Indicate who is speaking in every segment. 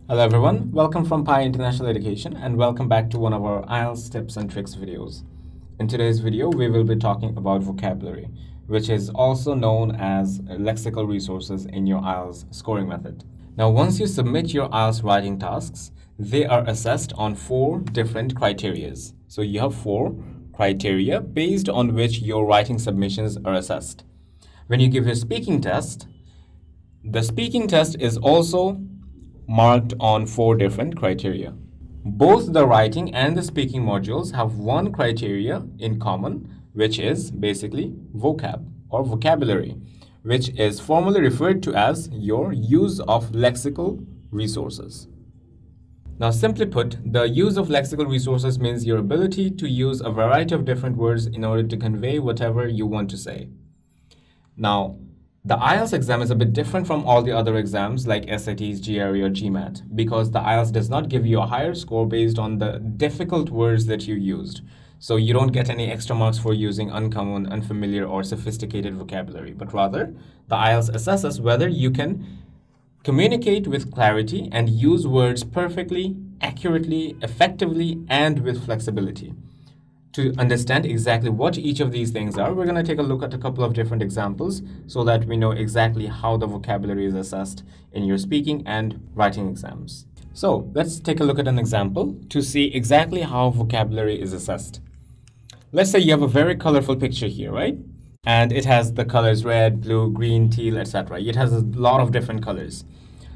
Speaker 1: Hello everyone, welcome from Pi International Education and welcome back to one of our IELTS tips and tricks videos. In today's video, we will be talking about vocabulary, which is also known as lexical resources in your IELTS scoring method. Now, once you submit your IELTS writing tasks, they are assessed on 4 different criterias. So you have 4 criteria based on which your writing submissions are assessed. When you give your speaking test, the speaking test is also marked on 4 different criteria. Both the writing and the speaking modules have one criteria in common, which is basically vocab or vocabulary, which is formally referred to as your use of lexical resources. Now, simply put, the use of lexical resources means your ability to use a variety of different words in order to convey whatever you want to say. Now, the IELTS exam is a bit different from all the other exams like SATs, GRE, or GMAT because the IELTS does not give you a higher score based on the difficult words that you used. So you don't get any extra marks for using uncommon, unfamiliar, or sophisticated vocabulary, but rather the IELTS assesses whether you can communicate with clarity and use words perfectly, accurately, effectively, and with flexibility. To understand exactly what each of these things are, we're going to take a look at a couple of different examples so that we know exactly how the vocabulary is assessed in your speaking and writing exams. So let's take a look at an example to see exactly how vocabulary is assessed. Let's say you have a very colorful picture here, right? And it has the colors red, blue, green, teal, etc. It has a lot of different colors.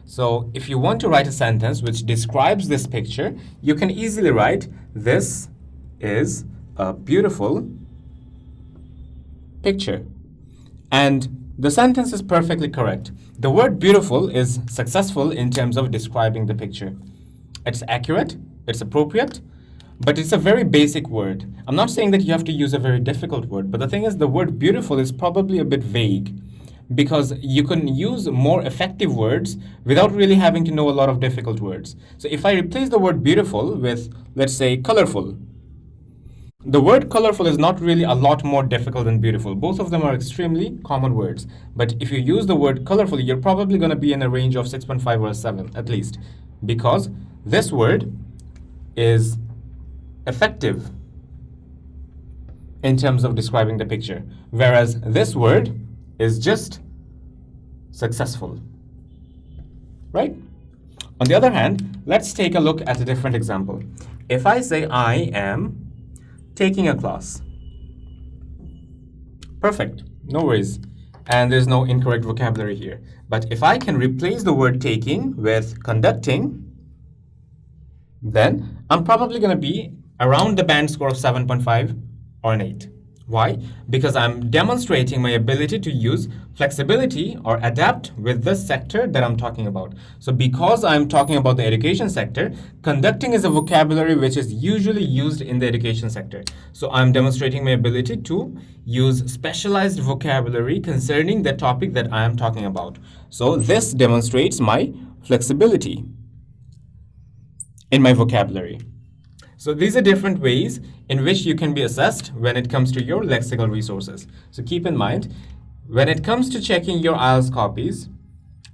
Speaker 1: So if you want to write a sentence which describes this picture, you can easily write, "This is a beautiful picture." And the sentence is perfectly correct. The word beautiful is successful in terms of describing the picture. It's accurate, it's appropriate, but it's a very basic word. I'm not saying that you have to use a very difficult word, but the thing is the word beautiful is probably a bit vague because you can use more effective words without really having to know a lot of difficult words. So if I replace the word beautiful with, let's say, colorful, the word colorful is not really a lot more difficult than beautiful. Both of them are extremely common words. But if you use the word colorful, you're probably going to be in a range of 6.5 or a 7 at least, because this word is effective in terms of describing the picture, whereas this word is just successful, right? On the other hand, let's take a look at a different example. If I say I am taking a class. Perfect, no worries. And there's no incorrect vocabulary here. But if I can replace the word taking with conducting, then I'm probably going to be around the band score of 7.5 or an 8. Why? Because I'm demonstrating my ability to use flexibility or adapt with the sector that I'm talking about. So because I'm talking about the education sector, conducting is a vocabulary which is usually used in the education sector. So I'm demonstrating my ability to use specialized vocabulary concerning the topic that I am talking about. So this demonstrates my flexibility in my vocabulary. So these are different ways in which you can be assessed when it comes to your lexical resources. So keep in mind, when it comes to checking your IELTS copies,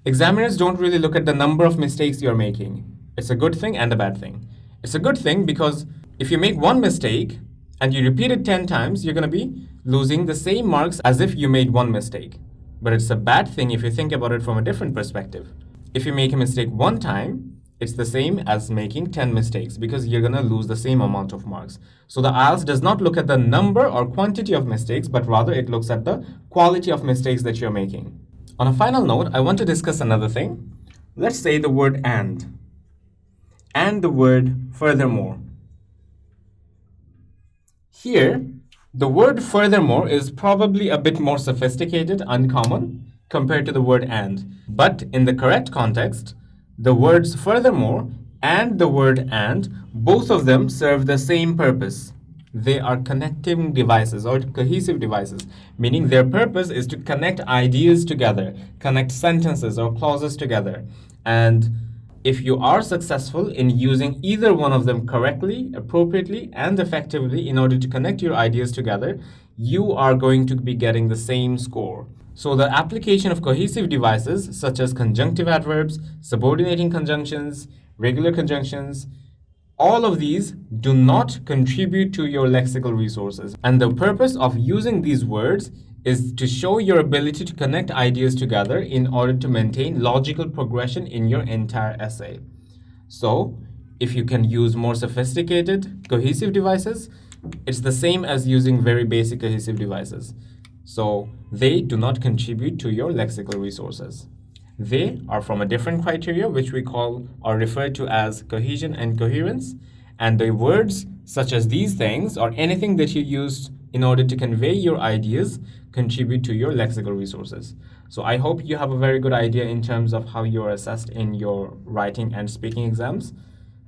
Speaker 1: examiners don't really look at the number of mistakes you're making. It's a good thing and a bad thing. It's a good thing because if you make one mistake and you repeat it 10 times, you're going to be losing the same marks as if you made one mistake. But it's a bad thing if you think about it from a different perspective. If you make a mistake one time, it's the same as making 10 mistakes because you're going to lose the same amount of marks. So the IELTS does not look at the number or quantity of mistakes, but rather it looks at the quality of mistakes that you're making. On a final note, I want to discuss another thing. Let's say the word and the word furthermore. Here, the word furthermore is probably a bit more sophisticated, uncommon, compared to the word and. But in the correct context, the words furthermore and the word and, both of them serve the same purpose. They are connecting devices or cohesive devices, meaning their purpose is to connect ideas together, connect sentences or clauses together. And if you are successful in using either one of them correctly, appropriately, and effectively in order to connect your ideas together, you are going to be getting the same score. So the application of cohesive devices such as conjunctive adverbs, subordinating conjunctions, regular conjunctions, all of these do not contribute to your lexical resources. And the purpose of using these words is to show your ability to connect ideas together in order to maintain logical progression in your entire essay. So, if you can use more sophisticated cohesive devices, it's the same as using very basic cohesive devices. So, they do not contribute to your lexical resources. They are from a different criteria, which we call or refer to as cohesion and coherence. And the words such as these things or anything that you use in order to convey your ideas contribute to your lexical resources. So I hope you have a very good idea in terms of how you're assessed in your writing and speaking exams.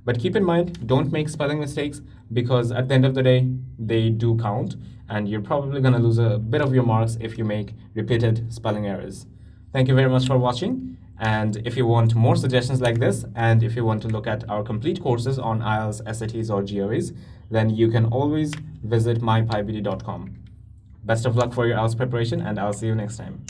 Speaker 1: But keep in mind, don't make spelling mistakes because at the end of the day, they do count, and you're probably going to lose a bit of your marks if you make repeated spelling errors. Thank you very much for watching. And if you want more suggestions like this, and if you want to look at our complete courses on IELTS, SATs, or GREs, then you can always visit mypybd.com. Best of luck for your IELTS preparation, and I'll see you next time.